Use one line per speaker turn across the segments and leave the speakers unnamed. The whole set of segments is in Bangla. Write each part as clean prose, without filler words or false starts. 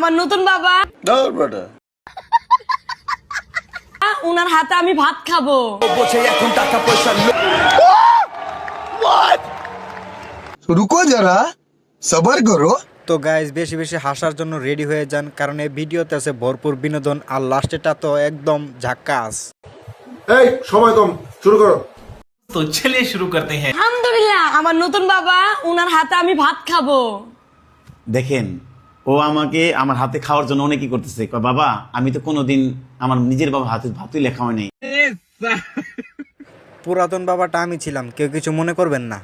আমার নতুন বাবা উনার হাতে আমি ভাত খাবো।
রুকো যারা সবার করো।
তো গাইজ বেশি বেশি হাসার জন্য রেডি হয়ে যান, কারণ এই ভিডিওতে আছে ভরপুর বিনোদন আর লাস্টেটা তো একদম ঝাক্কাস।
এই সময় কম, শুরু করো।
তো চলিए शुरू करते हैं।
আলহামদুলিল্লাহ আমার নতুন বাবা উনার হাতে আমি ভাত খাবো।
দেখেন, ও আমাকে আমার হাতে খাওয়ার জন্য অনেকই করতেছে। কয়, বাবা আমি তো কোনোদিন আমার নিজের বাবা হাতে ভাতই লেখা হয় নাই।
পুরাতন বাবাটা আমি ছিলাম, কেউ কিছু মনে করবেন না।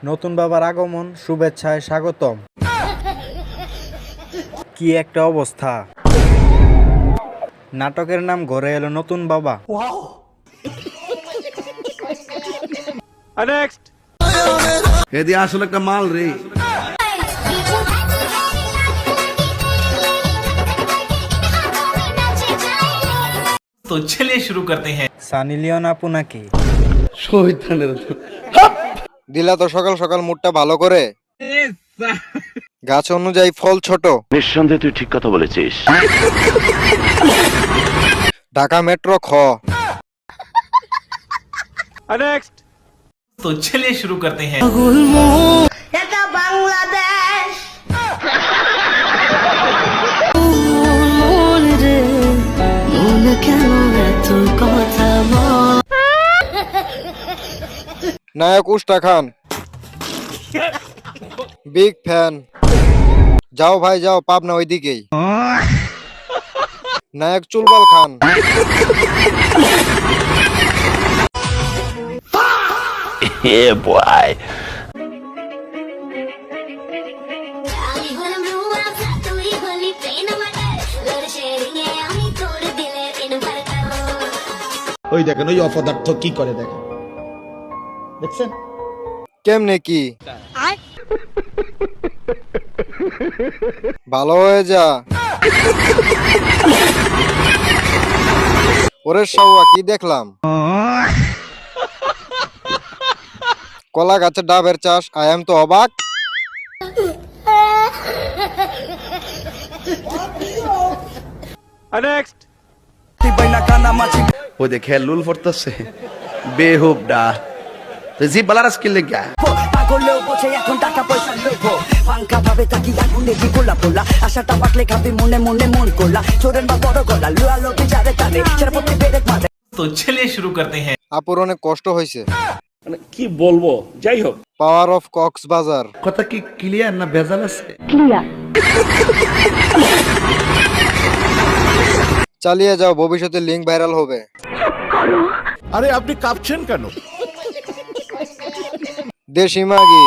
নতুন বাবার আগমন, শুভেচ্ছায় স্বাগতম। কি একটা অবস্থা! নাটকের নাম ঘরে এলো নতুন বাবা।
এদি আসলে একটা মাল রে।
तो चलिए शुरू करते हैं।
সানি লিওন আপু নাকি?
দিলা তো সকাল সকাল মুডটা ভালো করে। গাছ অনুযায়ী ফল ছোট।
নিঃসন্দেহে তুই ঠিক কথা বলেছিস।
ঢাকা মেট্রো খ।
तो चलिए शुरू करते हैं।
এটা বাংলাদেশ।
নায়ক উস্তা খান, বিগ ফ্যান। যাও ভাই যাও, পাবনা ওইদিকেই। নায়ক চুলবল খান।
Yeah, boy.
ওই দেখেন ওই অপদার্থ কি করে দেখেন, দেখছেন
কেমনে কি? ভালো হয়ে যা। ওরে শাওয়া, কি দেখলাম? কলা গাছের ডাবের চাষ। আই এম তো অবাক।
ওই দেখে লুল পড়তেছে বেহুব ডা তো জি বালার স্কিল লেগা।
পাগলেও বোঝে এখন টাকা পয়সা লোভ, ফাঙ্কা ভাবে তাকি আগুন দেখি গোলা পোলা, আশাটা পাকলে খাবি মনে মনে মন করলা, চোরেন বা বড় গলা লুয়া লোকে যারে টানে সেটা প্রতি বেরেক মারে।
तो चलिए शुरू करते हैं।
আপুর অনেক কষ্ট হয়েছে।
মানে কি বলবো, যাই হোক।
Power of Cox's Bazar.
কথা কি ক্লিয়ার না ভেজাল আছে?
চালিয়ে যাও, ভবিষ্যতে লিংক ভাইরাল হবে।
আরে আপনি কাঁপছেন কেন?
দেশি মাগি।